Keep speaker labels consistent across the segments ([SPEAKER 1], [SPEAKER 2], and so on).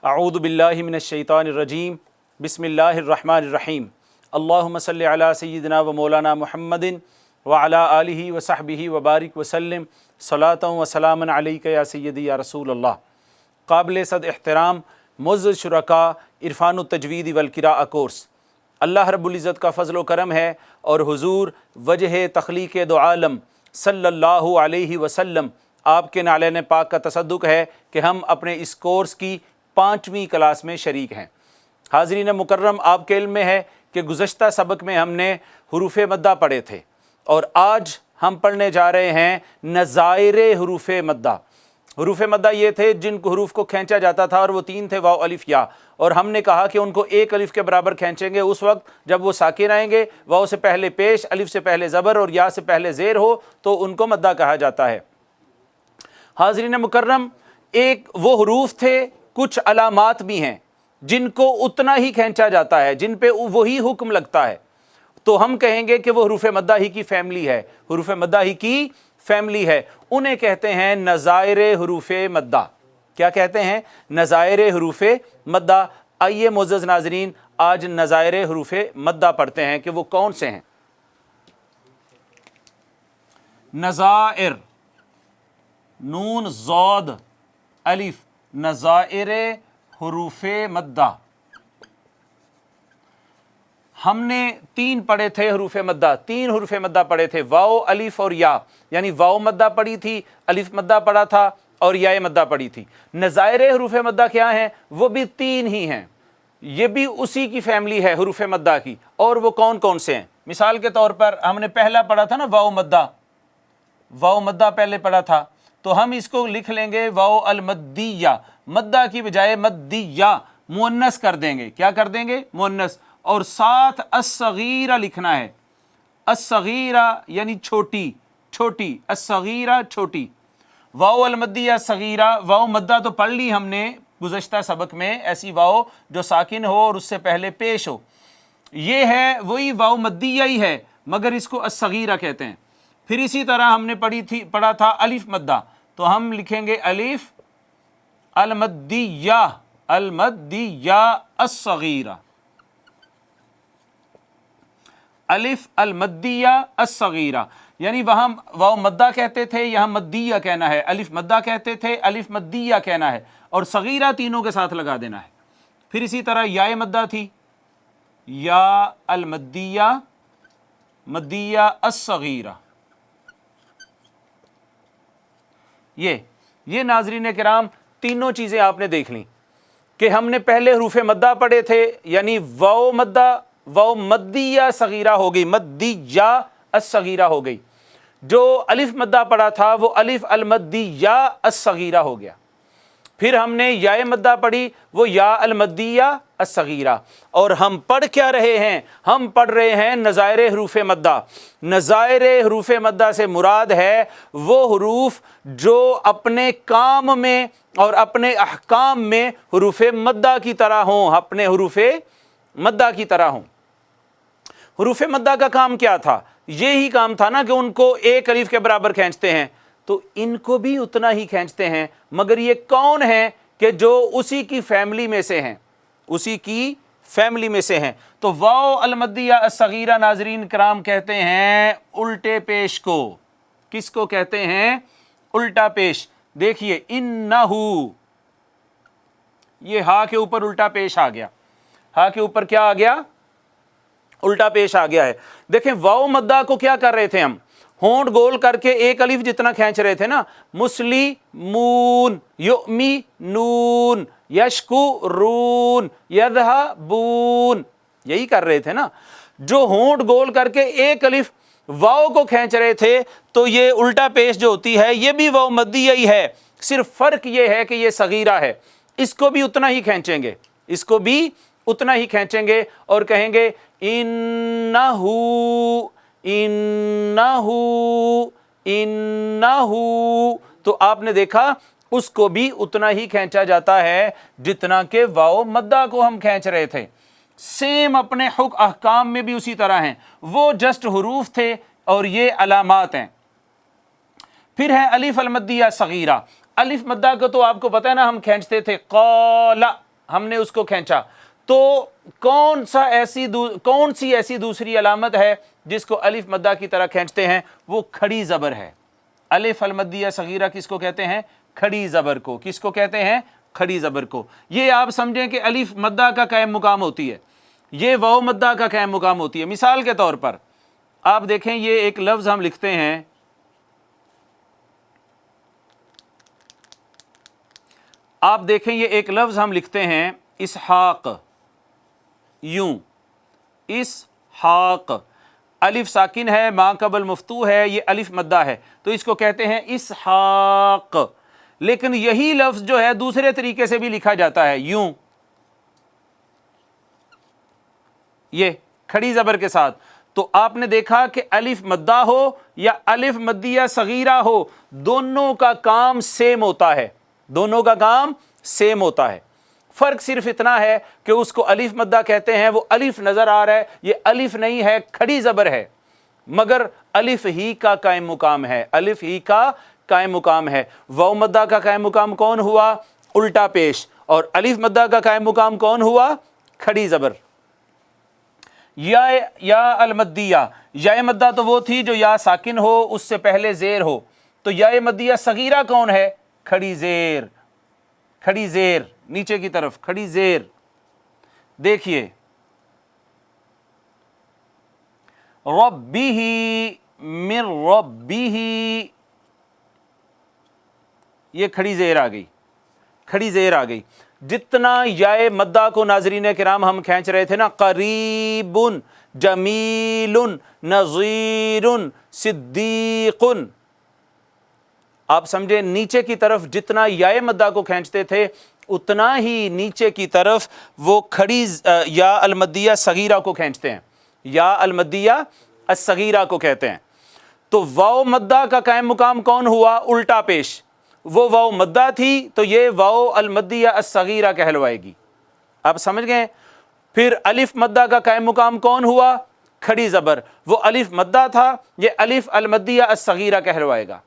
[SPEAKER 1] अऊज़ु बिल्लाहि मिनश्शैतानिर्रजीम बिस्मिल्लाहिर्रहमानिर्रहीम अल्लाहुम्मा सल्लि अला सय्यिदिना व मौलाना मुहम्मदिन व अला आलिहि व सहबिहि व बारिक वसल्लम सलातन व सलामन अलैका या सय्यदी या रसूल अल्लाह। काबिल सद एहतराम मुअज़्ज़ज़ शुरका इरफान तजवीद वल क़िराअह कोर्स, अल्लाह रब्बुल इज़्ज़त का फ़ज़ल व करम है और हुज़ूर वजह तख़लीक़ दो आलम सल्लल्लाहु अलैहि वसल्लम आपके नाले पाक का तसद्दुक़ है कि हम अपने इस कोर्स की 5वीं क्लास में शरीक हैं। हाज़रीन मुकर्रम, आपके इल्म में है कि गुज़श्ता सबक में हमने हुरूफ़ मद्दा पढ़े थे और आज हम पढ़ने जा रहे हैं नज़ाइर हुरूफ़ मद्दा। हुरूफ़ मद्दा ये थे जिन हुरूफ़ को खींचा जाता था और वो 3 थे, वाव अलिफ या, और हमने कहा कि उनको 1 अलिफ के बराबर खींचेंगे उस वक्त जब वो साकिन आएंगे, वाव से पहले पेश, अलिफ से पहले ज़बर और या से पहले ज़ेर हो तो उनको मद्दा कहा जाता है। हाज़रीन मुकर्रम, एक वो हुरूफ़ थे, कुछ अलामात भी हैं जिनको उतना ही खींचा जाता है, जिन पे वही हुक्म लगता है, तो हम कहेंगे कि वो हुरूफ़ मद्दा ही की फ़ैमिली है, हुरूफ़ मद्दा ही की फ़ैमिली है। उन्हें कहते हैं नज़ाइर हुरूफ़ मद्दा। क्या कहते हैं? नज़ाइर हुरूफ़ मद्दा। आइए मुअज़्ज़ज़ नाज़रीन, आज नज़ाइर हुरूफ़ मद्दा पढ़ते हैं कि वो कौन से हैं। नज़ाइर, नून ज़ौद अलिफ, नज़ाइर हुरूफ़ मद्दा। हमने 3 पढ़े थे हुरूफ़ मद्दा, 3 हुरूफ़ मद्दा पढ़े थे, वाव अलिफ और या, यानी वाव मद्दा पढ़ी थी, अलिफ मद्दा पढ़ा था और या मद्दा पढ़ी थी। नज़ाइर हुरूफ़ मद्दा क्या हैं? वो भी 3 ही हैं, ये भी उसी की फ़ैमिली है हुरूफ़ मद्दा की। और वो कौन कौन से हैं? मिसाल के तौर पर हमने पहला पढ़ा था ना वाव मद्दा, वाव मद्दा पहले पढ़ा था, तो हम इसको लिख लेंगे वाव अल मद्दिया, मद्दा की बजाय मद्दिया मुअन्नस कर देंगे। क्या कर देंगे? मुअन्नस। और साथ अस्सगीरा लिखना है, अस्सगीरा यानी छोटी, छोटी, अस्सगीरा छोटी। वाव अल मद्दिया सगीरा, वाव मद्दा तो पढ़ ली हमने गुज़श्ता सबक में, ऐसी वाव जो साकिन हो और उससे पहले पेश हो, ये है वही वाव मद्दिया ही है, मगर इसको अस्सगीरा कहते हैं। फिर इसी तरह हमने पढ़ा था अलिफ मद्दा, तो हम लिखेंगे अलिफ अल मद्दिया, अल मद्दिया अस्सगीरा, अलिफ अल मद्दिया अस्सगीरा, यानी वहाँ वाव मद्दा कहते थे, यहाँ मद्दिया कहना है, अलिफ मद्दा कहते थे, अलिफ मद्दिया कहना है, और सगीरा तीनों के साथ लगा देना है। फिर इसी तरह या मद्दा थी, या अल मद्दिया, मद्दिया अस्सगीरा। ये नाज़रीन किराम तीनों चीज़ें आपने देख ली कि हमने पहले हुरूफ़ मद्दा पढ़े थे, यानी वाव मद्दा, वाव मद्दिया सगीरा हो गई, मद्दिया अस्सगीरा हो गई। जो अलिफ मद्दा पढ़ा था वो अलिफ अल मद्दिया अस्सगीरा हो गया। फिर हमने या मद्दा पढ़ी, वो या अल मद्दिया अस्सगीरा। और हम पढ़ क्या रहे हैं? हम पढ़ रहे हैं नज़ाइर हुरूफ़ मद्दा। नज़ाइर हुरूफ़ मद्दा से मुराद है वो हुरूफ जो अपने काम में और अपने अहकाम में हुरूफ़ मद्दा की तरह हों, अपने हुरूफ़ मद्दा की तरह हों। हुरूफ़ मद्दा का काम क्या था? ये ही काम था ना कि उनको 1 अलिफ के बराबर खींचते हैं, तो इनको भी उतना ही खींचते हैं, मगर ये कौन है कि जो उसी की फैमिली में से हैं, उसी की फैमिली में से हैं। तो वाव अल मद्दिया अस्सगीरा नाज़रीन कराम कहते हैं उल्टे पेश को। किसको कहते हैं? उल्टा पेश। देखिए इन्नहु, ये हा के ऊपर उल्टा पेश आ गया, हा के ऊपर क्या आ गया? उल्टा पेश आ गया है। देखें वाव मद्दा को क्या कर रहे थे हम? होंठ गोल करके 1 अलिफ जितना खींच रहे थे ना, मुस्लिमून, युमिनून, यशकुरून, यज़हबून, यही कर रहे थे ना। जो होंठ गोल करके 1 अलिफ वाव को खींच रहे थे, तो ये उल्टा पेश जो होती है ये भी वाव मद्दिया ही है, सिर्फ फ़र्क ये है कि ये सगीरा है। इसको भी उतना ही खींचेंगे, इसको भी उतना ही खींचेंगे और कहेंगे इन्नहु, इन्नहु, इन्नहु। तो आपने देखा उसको भी उतना ही खींचा जाता है जितना के वाव मद्दा को हम खींच रहे थे। सेम अपने हुक्म अहकाम में भी उसी तरह हैं, वो जस्ट हुरूफ थे और ये अलामात हैं। फिर है अलिफ अल मद्दिया सगीरा। अलिफ मद्दा को तो आपको पता है ना, हम खींचते थे कौला, हमने उसको खींचा, तो कौन सी ऐसी दूसरी अलामत है जिसको अलिफ मद्दा की तरह खींचते हैं? वो खड़ी ज़बर है। अलिफ अलमद्दिया सगीरा किसको कहते हैं? खड़ी ज़बर को। किसको कहते हैं? खड़ी ज़बर को। ये आप समझें कि अलिफ मद्दा का कायम मुकाम होती है, ये वाव मद्दा का कायम मुकाम होती है। मिसाल के तौर पर आप देखें, ये एक लफ्ज़ हम लिखते हैं, आप देखें ये एक लफ्ज़ हम लिखते हैं इसहाक, यूं इसहाक, अलिफ साकिन है, मा कबल मफ्तू है, ये अलिफ मद्दा है, तो इसको कहते हैं इसहाक। लेकिन यही लफ्ज़ जो है दूसरे तरीके से भी लिखा जाता है, यूं, ये खड़ी ज़बर के साथ। तो आपने देखा कि अलिफ मद्दा हो या अलिफ मद्दिया सगीरा हो, दोनों का काम सेम होता है, दोनों का काम सेम होता है। फ़र्क सिर्फ इतना है कि उसको अलिफ मद्दा कहते हैं, वो अलिफ नज़र आ रहा है, ये अलिफ नहीं है, खड़ी ज़बर है, मगर अलिफ ही का कायम मुकाम है, अलिफ ही का कायम मुकाम है। वाव मद्दा का कायम मुकाम कौन हुआ? उल्टा पेश। और अलिफ मद्दा का कायम मुकाम कौन हुआ? खड़ी ज़बर। या अलमद्दिया, या मद्दा तो वो थी जो या साकिन हो उससे पहले ज़ेर हो, तो या मद्दिया सगीरा कौन है? खड़ी ज़ेर, खड़ी ज़ेर, नीचे की तरफ खड़ी ज़ेर। देखिए, रब्बिही मिर रब्बिही, ये खड़ी ज़ेर आ गई, खड़ी ज़ेर आ गई। जितना याए मद्दा को नाज़रीन किराम हम खींच रहे थे ना, करीबुन, जमीलुन, नज़ीरुन, सिद्दीकुन, आप समझे, नीचे की तरफ जितना याए मद्दा को खींचते थे उतना ही नीचे की तरफ वो खड़ी या अलमद्दिया सगीरा को खींचते हैं, या अलमद्दिया अस्सगीरा को कहते हैं। तो वाव मद्दा का कायम मुकाम कौन हुआ? उल्टा पेश। वो वाव मद्दा थी तो ये वाव अलमद्दिया अस्सगीरा कहलवाएगी, आप समझ गए। फिर अलिफ मद्दा का कायम मुकाम कौन हुआ? खड़ी ज़बर। वो अलिफ मद्दा था, ये अलिफ अलमद्दिया अस्सगीरा कहलवाएगा।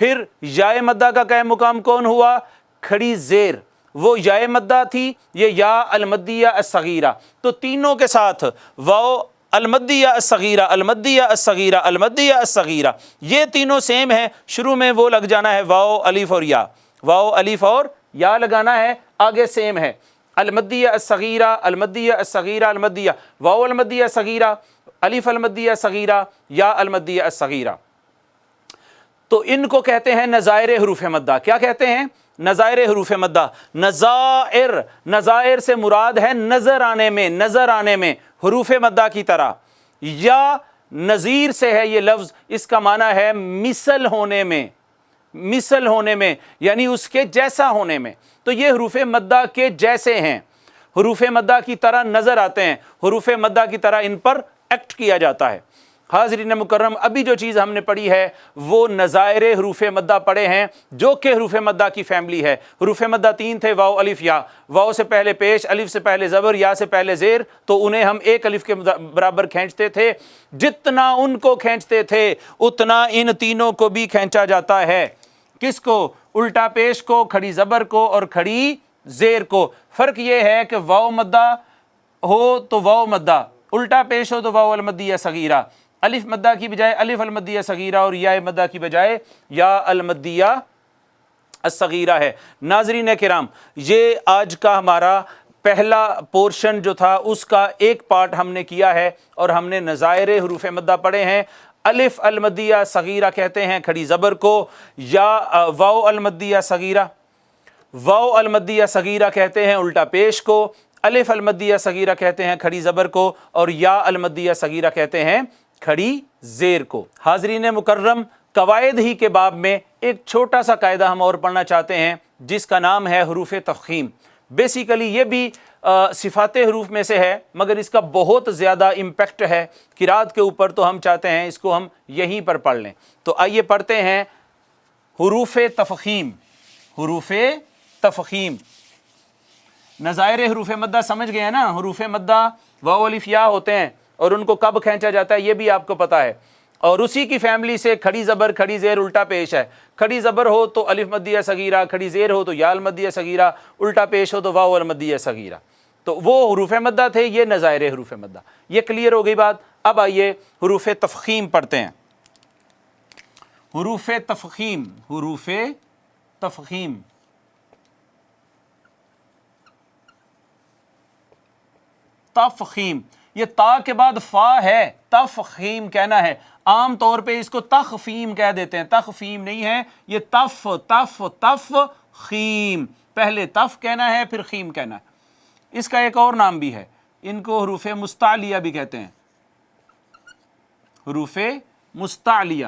[SPEAKER 1] फिर याए मद्दा का कायम मुकाम कौन हुआ? खड़ी ज़ेर। वो याए मद्दा थी, ये या अलमद्दिया अस्सगीरा। तो तीनों के साथ वाव अलमद्दिया अस्सगीरा, अलमद्दिया अस्सगीरा, अलमद्दिया अस्सगीरा, ये तीनों सेम है। शुरू में वो लग जाना है वाव अलिफ और या, वाव अलिफ और या लगाना है, आगे सेम है, अलमद्दिया अस्सगीरा, अलमद्दिया अस्सगीरा, अलमद्दिया, वाव अलमद्दिया सगीरा, अलिफ अलमद्दिया सगीरा, या अलमद्दिया अस्सगीरा। तो इनको कहते हैं नज़ायर हरूफ मद्दा। क्या कहते हैं? नज़ायर हरूफ मद्दा। नज़ायर, नज़ायर से मुराद है नज़र आने में, नज़र आने में, हरूफ मद्दा की तरह। या नज़ीर से है ये लफ्ज़, इसका माना है मिसल होने में, मिसल होने में, यानी उसके जैसा होने में। तो ये हरूफ मद्दा के जैसे हैं, हरूफ मद्दा की तरह नज़र आते हैं, हरूफ मद्दा की तरह इन पर एक्ट किया जाता है। हाज़रीन मुकर्रम, अभी जो चीज़ हमने पढ़ी है वो नज़ायर हरूफ मद्दा पढ़े हैं, जो कि हरूफ मद्दा की फैमिली है। हरूफ मद्दा तीन थे, वाव अलिफ या। वाव से पहले पेश, अलिफ से पहले ज़बर, या से पहले ज़ेर, तो उन्हें हम एक अलिफ के बराबर खींचते थे। जितना उनको खींचते थे उतना इन तीनों को भी खींचा जाता है। किसको? उल्टा पेश को, खड़ी ज़बर को और खड़ी ज़ेर को। फ़र्क ये है कि वाव मद्दा हो तो वाव मद्दा, उल्टा पेश हो तो वाव अलमद्दिया सगीरा, अलिफ मद्दा की बजाय अलिफ अलमद्दिया सगीरा और या मद्दा की बजाय या अलमद्दिया अस्सगीरा है। नाज़रीन किराम, ये आज का हमारा पहला पोर्शन जो था उसका एक पार्ट हमने किया है और हमने नज़ायर हरूफ मद्दा पढ़े हैं। अलिफ अलमद्दिया सगीरा कहते हैं खड़ी ज़बर को, या वाव अलमद्दिया सगीरा, वाव अलमद्दिया सगीरा कहते हैं उल्टा पेश को, अलिफ अलमद्दिया सगीरा कहते हैं खड़ी ज़बर को, और या अलमद्दिया सगीरा कहते हैं खड़ी ज़ेर को। हाज़रीन मुकर्रम, कवायद ही के बाब में एक छोटा सा कायदा हम और पढ़ना चाहते हैं जिसका नाम है हरूफ तफ़ख़ीम। बेसिकली ये भी सिफ़ात हरूफ में से है, मगर इसका बहुत ज़्यादा इम्पेक्ट है क़िराअत के ऊपर, तो हम चाहते हैं इसको हम यहीं पर पढ़ लें। तो आइए पढ़ते हैं हरूफ तफ़ख़ीम। हरूफ तफ़ख़ीम, नज़ायर हरूफ मद्दा समझ गए ना। हरूफ मद्दा वाव अलिफ या होते हैं और उनको कब खींचा जाता है ये भी आपको पता है। اور اسی کی فیملی سے کھڑی زبر کھڑی زیر الٹا پیش ہے. کھڑی زبر ہو تو الف مدیہ صغیرہ، کھڑی زیر ہو تو یا المدیہ صغیرہ، الٹا پیش ہو تو واو المدیہ صغیرہ. تو وہ حروف مدہ تھے، یہ نظائر حروف مدہ. یہ کلیئر ہو گئی بات. اب آئیے حروف تفخیم پڑھتے ہیں. حروف تفخیم، حروف تفخیم. تفخیم، یہ تا کے بعد فا ہے، تفخیم کہنا ہے. عام طور پہ اس کو تخفیم کہہ دیتے ہیں، تخفیم نہیں ہے یہ. تف تف تف خیم، پہلے تف کہنا ہے پھر خیم کہنا ہے. اس کا ایک اور نام بھی ہے، ان کو حروف مستعلیہ بھی کہتے ہیں. حروف مستعلیہ،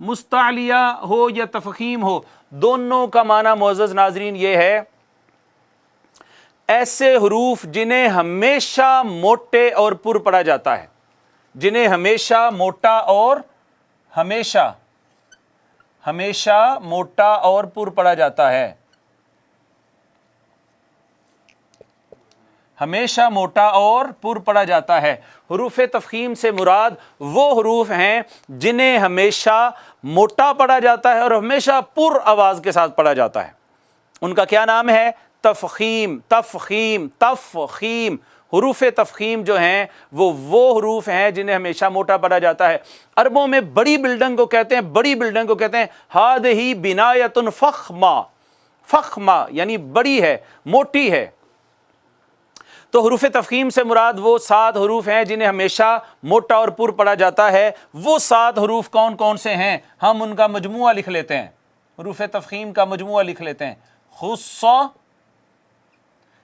[SPEAKER 1] مستعلیہ ہو یا تفخیم ہو، دونوں کا معنی معزز ناظرین یہ ہے ایسے حروف جنہیں ہمیشہ موٹے اور پر پڑھا جاتا ہے، جنہیں ہمیشہ موٹا اور ہمیشہ موٹا اور پر پڑھا جاتا ہے. ہمیشہ موٹا اور پر پڑھا جاتا ہے. حروف تفخیم سے مراد وہ حروف ہیں جنہیں ہمیشہ موٹا پڑھا جاتا ہے اور ہمیشہ پر آواز کے ساتھ پڑھا جاتا ہے. ان کا کیا نام ہے؟ تفخیم. تفخیم تفخیم. حروف تفخیم جو ہیں وہ حروف ہیں جنہیں ہمیشہ موٹا پڑھا جاتا ہے. عربوں میں بڑی بلڈنگ کو کہتے ہیں، بڑی بلڈنگ کو کہتے ہیں ہذہ بنایۃ فخمہ. فخمہ یعنی بڑی ہے، موٹی ہے. تو حروف تفخیم سے مراد وہ 7 حروف ہیں جنہیں ہمیشہ موٹا اور پر پڑھا جاتا ہے. وہ 7 حروف کون کون سے ہیں؟ ہم ان کا مجموعہ لکھ لیتے ہیں. حروف تفخیم کا مجموعہ لکھ لیتے ہیں. خص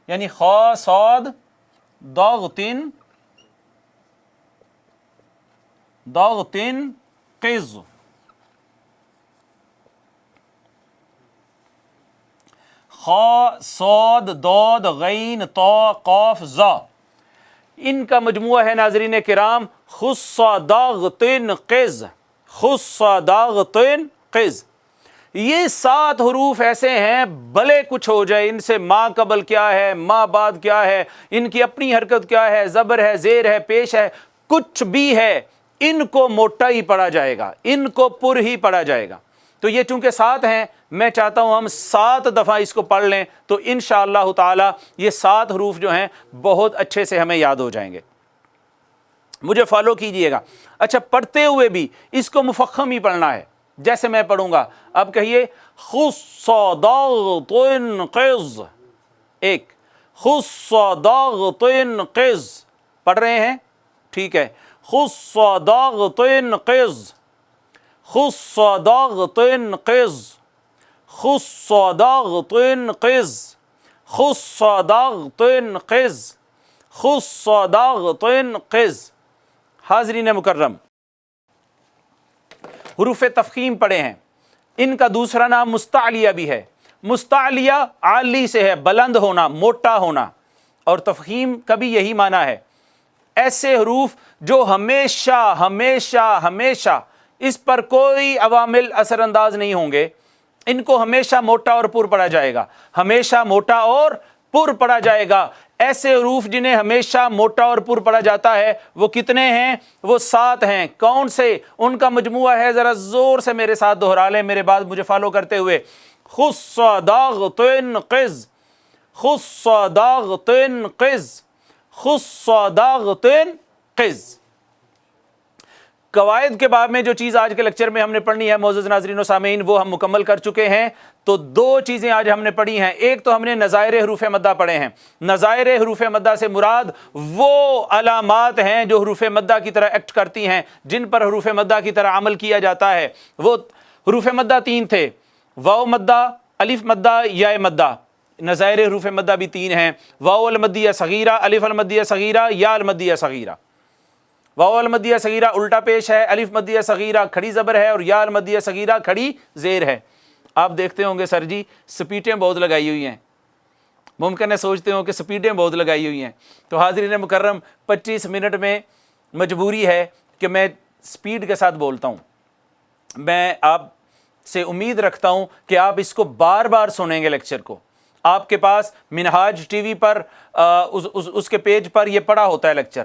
[SPEAKER 1] یعنی خا صاد ضغطن قز. خا صاد ضاد غین طا قاف ظا. ان کا مجموعہ ہے ناظرین کرام خص ضغطن قز. خص ضغطن قز. یہ 7 حروف ایسے ہیں بھلے کچھ ہو جائے، ان سے ما قبل کیا ہے، ما بعد کیا ہے، ان کی اپنی حرکت کیا ہے، زبر ہے، زیر ہے، پیش ہے، کچھ بھی ہے، ان کو موٹا ہی پڑھا جائے گا، ان کو پر ہی پڑھا جائے گا. تو یہ چونکہ 7 ہیں، میں چاہتا ہوں ہم 7 دفعہ اس کو پڑھ لیں تو انشاءاللہ تعالی یہ 7 حروف جو ہیں بہت اچھے سے ہمیں یاد ہو جائیں گے. مجھے فالو کیجئے گا. اچھا، پڑھتے ہوئے بھی اس کو مفخم ہی پڑھنا ہے جیسے میں پڑھوں گا. اب کہیے خص ضغطن قز. ایک خص ضغطن قز. پڑھ رہے ہیں؟ ٹھیک ہے. خص ضغطن قز. خص ضغطن قز. خص ضغطن قز. خص ضغطن قز. خص ضغطن قز. حاضرین مکرم، حروف تفخیم پڑھے ہیں. ان کا دوسرا نام مستعلیہ بھی ہے. مستعلیہ عالی سے ہے، بلند ہونا، موٹا ہونا. اور تفخیم کا بھی یہی معنی ہے. ایسے حروف جو ہمیشہ ہمیشہ ہمیشہ اس پر کوئی عوامل اثر انداز نہیں ہوں گے، ان کو ہمیشہ موٹا اور پر پڑھا جائے گا. ہمیشہ موٹا اور پر پڑھا جائے گا. ایسے حروف جنہیں ہمیشہ موٹا اور پر پڑھا جاتا ہے وہ کتنے ہیں؟ وہ 7 ہیں. کون سے؟ ان کا مجموعہ ہے، ذرا زور سے میرے ساتھ دہرا لیں میرے بعد مجھے فالو کرتے ہوئے. خص ضغطن قز. خص ضغطن قز. خص ضغطن قز. قواعد کے باب میں جو چیز آج کے لیکچر میں ہم نے پڑھنی ہے معزز ناظرین و سامعین وہ ہم مکمل کر چکے ہیں. تو 2 چیزیں آج ہم نے پڑھی ہیں. ایک تو ہم نے نظائر حروف مدہ پڑھے ہیں. نظائر حروف مدہ سے مراد وہ علامات ہیں جو حروف مدہ کی طرح ایکٹ کرتی ہیں، جن پر حروف مدہ کی طرح عمل کیا جاتا ہے. وہ حروف مدہ 3 تھے، واو مدہ، الف مدہ، یا مدہ. نظائر حروف مدہ بھی 3 ہیں، واو المدیہ صغیرہ، الف المدیہ صغیرہ، یا المدیہ صغیرہ. واو المدیہ صغیرہ الٹا پیش ہے، الف مدیہ صغیرہ کھڑی زبر ہے، اور یا المدیہ صغیرہ کھڑی زیر ہے. آپ دیکھتے ہوں گے سر جی سپیٹیں بہت لگائی ہوئی ہیں، ممکن ہے سوچتے ہوں کہ سپیٹیں بہت لگائی ہوئی ہیں. تو حاضرین مکرم 25 منٹ میں مجبوری ہے کہ میں سپیڈ کے ساتھ بولتا ہوں. میں آپ سے امید رکھتا ہوں کہ آپ اس کو بار بار سنیں گے لیکچر کو. آپ کے پاس منہاج ٹی وی پر اس کے پیج پر یہ پڑا ہوتا ہے لیکچر.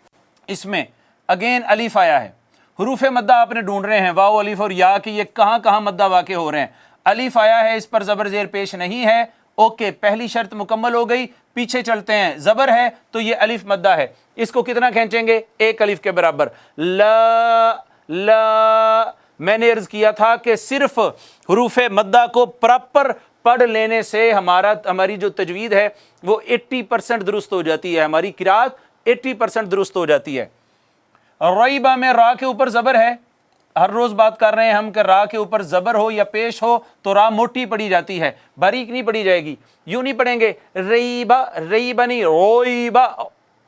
[SPEAKER 1] इसमें अगेन अलिफ आया है। हरूफ मद्दा आपने ढूंढ रहे हैं, वाओ अलिफ और या कि ये कहाँ कहाँ मद्दा वाक़े हो रहे हैं। अलिफ आया है, इस पर ज़बर ज़ेर पेश नहीं है, ओके, पहली शर्त मुकम्मल हो गई। पीछे चलते हैं, ज़बर है तो ये अलिफ मद्दा है, इसको कितना खींचेंगे, एक अलिफ के बराबर। ला मैंने अर्ज़ किया था कि सिर्फ हरूफ मद्दा को प्रॉपर पढ़ लेने से हमारी जो तजवीद है वो 80% दुरुस्त हो जाती है, हमारी किरात 80% दुरुस्त हो जाती है। रईबा में रा के ऊपर ज़बर है, हर रोज़ बात कर रहे हैं हम कि रा के ऊपर ज़बर हो या पेश हो तो रा मोटी पड़ी जाती है, बारीक नहीं पड़ी जाएगी। यूँ नहीं पढ़ेंगे रईबा, रईबा नहीं, रोईबा,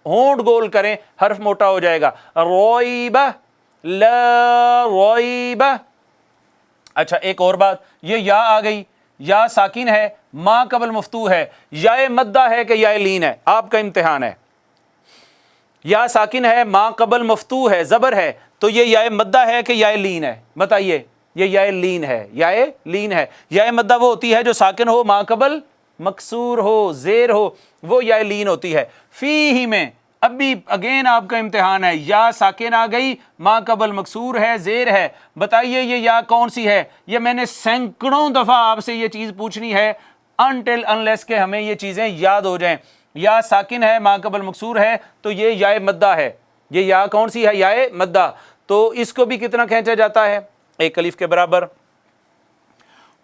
[SPEAKER 1] होंठ गोल करें, हर्फ मोटा हो जाएगा। रोईबा, ला रोईबा। अच्छा, एक और बात, ये या आ गई, या साकिन है, माँ कबल मफ्तू है, या मद्दा है कि या लीन है, आपका इम्तिहान है। या साकिन है, माँ कबल मफ्तू है, ज़बर है, तो ये या मद्दा है कि या लीन है, बताइए। ये या लीन है, या लीन है। या मद्दा वो होती है जो साकिन हो, माँ कबल मकसूर हो, ज़ेर हो, वो या लीन होती है। फी ही में अभी अगेन आपका इम्तिहान है, या साकिन आ गई, माँ कबल मकसूर है, ज़ेर है, बताइए ये या कौन सी है। ये मैंने सैकड़ों दफ़ा आपसे ये चीज़ पूछनी है अनटिल अनलेस के हमें ये चीज़ें याद हो जाएं। या साकिन है, माँ कबल मकसूर है, तो ये या मद्दा है। ये या कौन सी है, या मद्दा, तो इसको भी कितना खींचा जाता है, एक अलिफ के बराबर।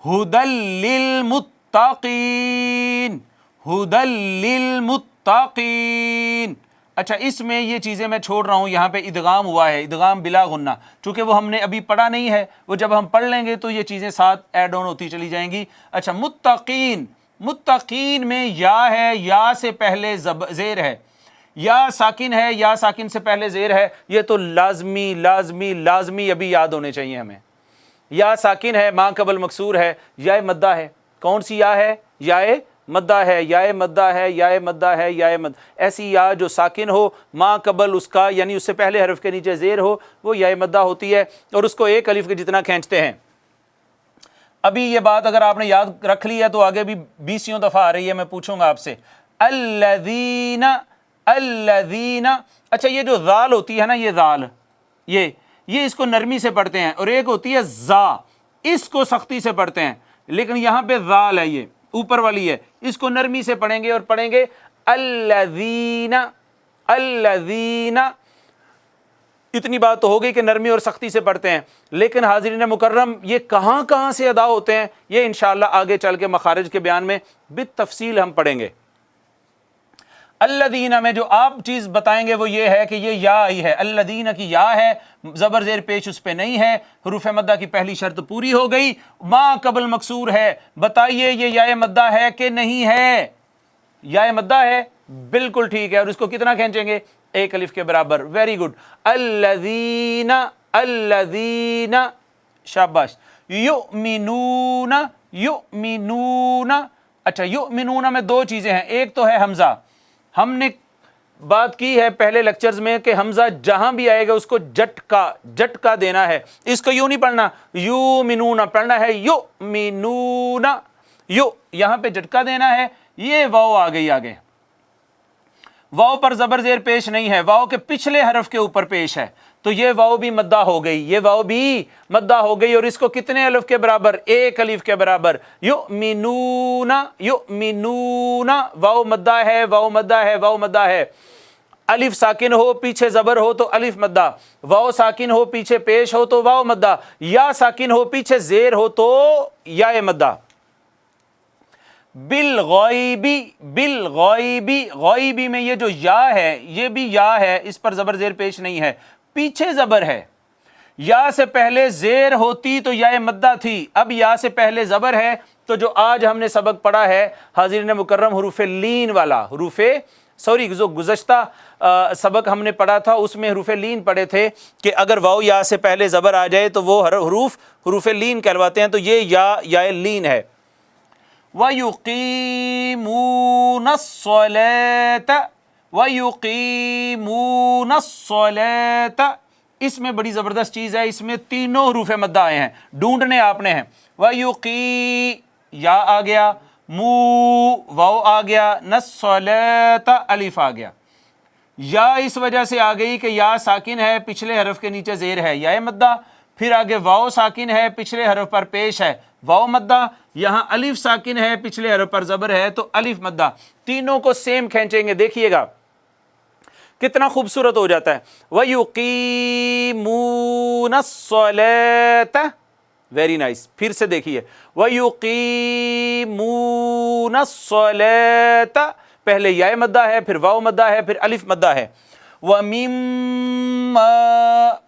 [SPEAKER 1] हुदल लिल मुत्ताकीन, हुदल लिल मुत्ताकीन। अच्छा, इसमें ये चीज़ें मैं छोड़ रहा हूँ, यहाँ पे इदगाम हुआ है, इदगाम बिला गुन्ना, चूँकि वो हमने अभी पढ़ा नहीं है, वो जब हम पढ़ लेंगे तो ये चीज़ें साथ ऐड ऑन होती चली जाएंगी। अच्छा, मुत्ताकीन, मुत्ताकीन में या है, या से पहले ज़ेर है, या साकिन है, या साकिन से पहले ज़ेर है, ये तो लाजमी लाजमी लाजमी अभी याद होने चाहिए हमें। या साकिन है, माँ कबल मकसूर है, या मद्दा है, कौन सी या है, या मद्दा है, या मद्दा है, या मद्दा है, या मद, ऐसी या जो साकिन हो, माँ कबल उसका यानी उससे पहले हरफ के नीचे ज़ेर हो, वो या मद्दा होती है, और उसको एक अलिफ के जितना खींचते हैं। अभी ये बात अगर आपने याद रख ली है तो आगे भी 20 दफ़ा आ रही है, मैं पूछूंगा आपसे। अल्लज़ीना, अल्लज़ीना। अच्छा, ये जो ज़ाल होती है ना, ये ज़ाल, ये इसको नरमी से पढ़ते हैं, और एक होती है ज़ा, इसको सख्ती से पढ़ते हैं, लेकिन यहाँ पे ज़ाल है, ये ऊपर वाली है, इसको नरमी से पढ़ेंगे और पढ़ेंगे अल्लज़ीना, अल्लज़ीना। इतनी बात तो हो गई कि नरमी और सख्ती से पढ़ते हैं, लेकिन हाज़रीन मुकर्रम ये कहाँ कहाँ से अदा होते हैं, ये इंशाअल्लाह आगे चल के मखारिज के बयान में बितफ़सील हम पढ़ेंगे। अल्लदीना में जो आप चीज़ बताएंगे वो ये है कि ये या आई है, अल्लदीना की या है, ज़बर ज़ेर पेश उस पर नहीं है, हरूफ मद्दा की पहली शर्त पूरी हो गई, माँ कबल मकसूर है, बताइए ये या मद्दा है कि नहीं है, या मद्दा है, बिल्कुल ठीक है, और इसको कितना खींचेंगे, एक अलिफ के बराबर। Very good. अल्लज़ीना, अल्लज़ीना, शाबाश। युमिनूना, युमिनूना। अच्छा, युमिनूना में दो चीज़ें हैं, एक तो है हमज़ा, हमने बात की है पहले लेक्चर्स में कि हमज़ा जहां भी आएगा उसको झटका देना है, इसको यूं नहीं पढ़ना युमिनूना, पढ़ना है युमिनूना, यू, यहां पे झटका देना है। ये वाव आ गई आगे, वाव पर ज़बर ज़ेर पेश नहीं है, वाव के पिछले हरफ के ऊपर पेश है, तो ये वाव भी मद्दा हो गई, ये वाव भी मद्दा हो गई, और इसको कितने अलिफ के बराबर, एक अलिफ के बराबर। युमिनूना, युमिनूना, वाव मद्दा है, वाव मद्दा है, वाव मद्दा है। अलिफ साकिन हो, पीछे ज़बर हो तो अलिफ मद्दा, वाव साकिन हो, पीछे पेश हो तो वाव मद्दा, या साकिन हो, पीछे ज़ेर हो तो या मद्दा। बिल गौइबी, बिल गौइबी, गौइबी में ये जो या है, ये भी या है, इस पर ज़बर ज़ेर पेश नहीं है, पीछे ज़बर है, या से पहले ज़ेर होती तो या मद्दा थी, अब या से पहले ज़बर है, तो जो आज हमने सबक पढ़ा है हाज़रीन मुकर्रम हरूफ लीन वाला, जो गुज़श्ता सबक हमने पढ़ा था उसमें हरूफ लीन पढ़े थे कि अगर वाव या से पहले ज़बर आ जाए तो वो हरूफ लीन कहलवाते हैं, तो ये या लीन है। वयुकीमूनस्सलात, वयुकीमूनस्सलात, इसमें बड़ी ज़बरदस्त चीज़ है, इसमें तीनों हरूफ मद्दा आए हैं, ढूंढने आपने हैं। वयुकी, या आ गया, मू वाव आ गया, नस्सलात अलिफ आ गया। یا اس وجہ سے آ گئی کہ یا ساکن ہے پچھلے حرف کے نیچے زیر ہے یا مدہ، پھر آگے واو ساکن ہے پچھلے حرف پر پیش ہے واو مدہ، یہاں الف ساکن ہے پچھلے حرف پر زبر ہے تو الف مدہ، تینوں کو سیم کھینچیں گے، دیکھیے گا کتنا خوبصورت ہو جاتا ہے۔ وَيُقِيمُونَ الصَّلَاةَ، ویری نائس، پھر سے دیکھیے وَيُقِيمُونَ الصَّلَاةَ، پہلے یا مدہ ہے پھر واو مدہ ہے پھر الف مدہ ہے۔ وَمِمَّا،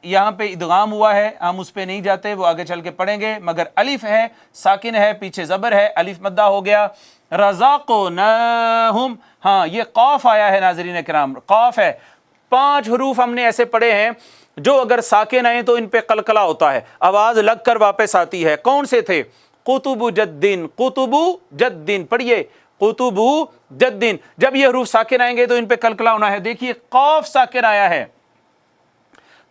[SPEAKER 1] یہاں پہ ادغام ہوا ہے، ہم اس پہ نہیں جاتے، وہ آگے چل کے پڑھیں گے، مگر الف ہے ساکن ہے پیچھے زبر ہے، الف مدہ ہو گیا۔ رَزَقْنَاهُمْ، ہاں یہ قاف آیا ہے ناظرین کرام، قاف ہے، 5 حروف ہم نے ایسے پڑھے ہیں جو اگر ساکن آئیں تو ان پہ قلقلہ ہوتا ہے، آواز لگ کر واپس آتی ہے۔ کون سے تھے؟ قطب جدن، قطب جدن، پڑھیے قطب جدن، جب یہ حروف ساکن آئیں گے تو ان پہ قلقلہ ہونا ہے۔ دیکھیے قاف ساکن آیا ہے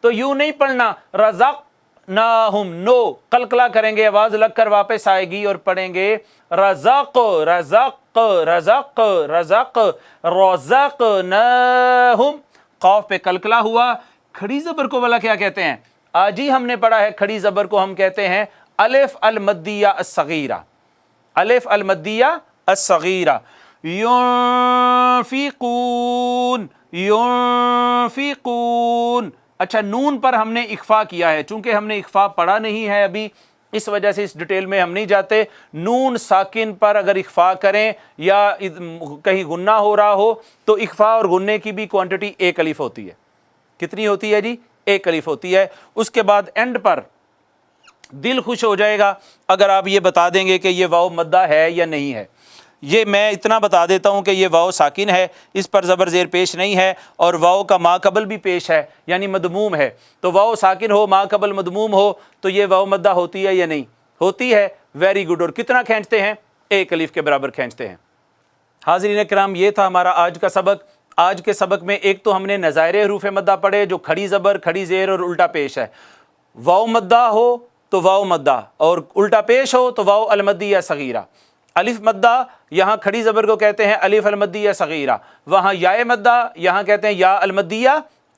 [SPEAKER 1] تو یوں نہیں پڑھنا رزقناہم، نو، قلقلہ کریں گے، آواز لگ کر واپس آئے گی اور پڑھیں گے رزق رزق رزق رزق رزقناہم، قاف پہ قلقلہ ہوا۔ کھڑی زبر کو بلا کیا کہتے ہیں؟ آج ہی ہم نے پڑھا ہے کھڑی زبر کو ہم کہتے ہیں الف المدیہ الصغیرہ، الف المدیہ الصغیرہ۔ ينفقون، ينفقون، اچھا نون پر ہم نے اخفا کیا ہے، چونکہ ہم نے اخفا پڑھا نہیں ہے ابھی، اس وجہ سے اس ڈیٹیل میں ہم نہیں جاتے۔ نون ساکن پر اگر اخفا کریں یا کہیں غنہ ہو رہا ہو تو اخفا اور غنے کی بھی کوانٹٹی 1 الف ہوتی ہے۔ کتنی ہوتی ہے جی؟ 1 الف ہوتی ہے۔ اس کے بعد اینڈ پر دل خوش ہو جائے گا اگر آپ یہ بتا دیں گے کہ یہ واو مدہ ہے یا نہیں ہے۔ یہ میں اتنا بتا دیتا ہوں کہ یہ واو ساکن ہے، اس پر زبر زیر پیش نہیں ہے، اور واو کا ما قبل بھی پیش ہے یعنی مدموم ہے، تو واو ساکن ہو ما قبل مدموم ہو تو یہ واو مدہ ہوتی ہے یا نہیں ہوتی ہے؟ ویری گڈ، اور کتنا کھینچتے ہیں؟ 1 الف کے برابر کھینچتے ہیں۔ حاضرین کرام یہ تھا ہمارا آج کا سبق۔ آج کے سبق میں ایک تو ہم نے نظائر حروف مدہ پڑھے جو کھڑی زبر کھڑی زیر اور الٹا پیش ہے، واو مدہ ہو تو واو مدہ اور الٹا پیش ہو تو واو المدیہ صغیرہ۔ الف مدہ یہاں کھڑی زبر کو کہتے ہیں الف المدیہ صغیرہ، وہاں یا مدہ یہاں کہتے ہیں یا المدیہ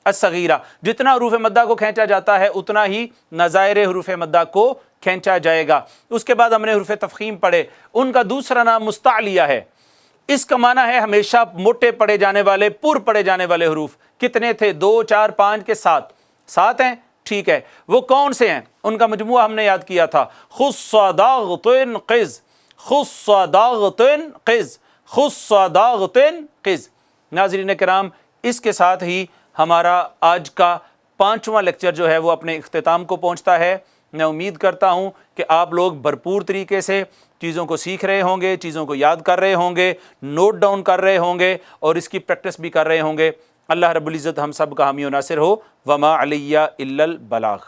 [SPEAKER 1] الصغیرہ۔ جتنا حروف مدہ کو کھینچا جاتا ہے اتنا ہی نظائر حروف مدہ کو کھینچا جائے گا۔ اس کے بعد ہم نے حروف تفخیم پڑھے، ان کا دوسرا نام مستعلیہ ہے، اس کا معنی ہے ہمیشہ موٹے پڑھے جانے والے، پر پڑھے جانے والے حروف۔ کتنے تھے؟ 2 4 5 کے 7 ہیں، ٹھیک ہے، وہ کون سے ہیں؟ ان کا مجموعہ ہم نے یاد کیا تھا، خص ضاغط قز، خص ضاغط قز، خص ضاغط قز۔ ناظرین کرام اس کے ساتھ ہی ہمارا آج کا 5واں لیکچر جو ہے وہ اپنے اختتام کو پہنچتا ہے۔ میں امید کرتا ہوں کہ آپ لوگ بھرپور طریقے سے چیزوں کو سیکھ رہے ہوں گے، چیزوں کو یاد کر رہے ہوں گے، نوٹ ڈاؤن کر رہے ہوں گے اور اس کی پریکٹس بھی کر رہے ہوں گے۔ اللہ رب العزت ہم سب کا حامی و ناصر ہو۔ وما علیہ الا البلاغ۔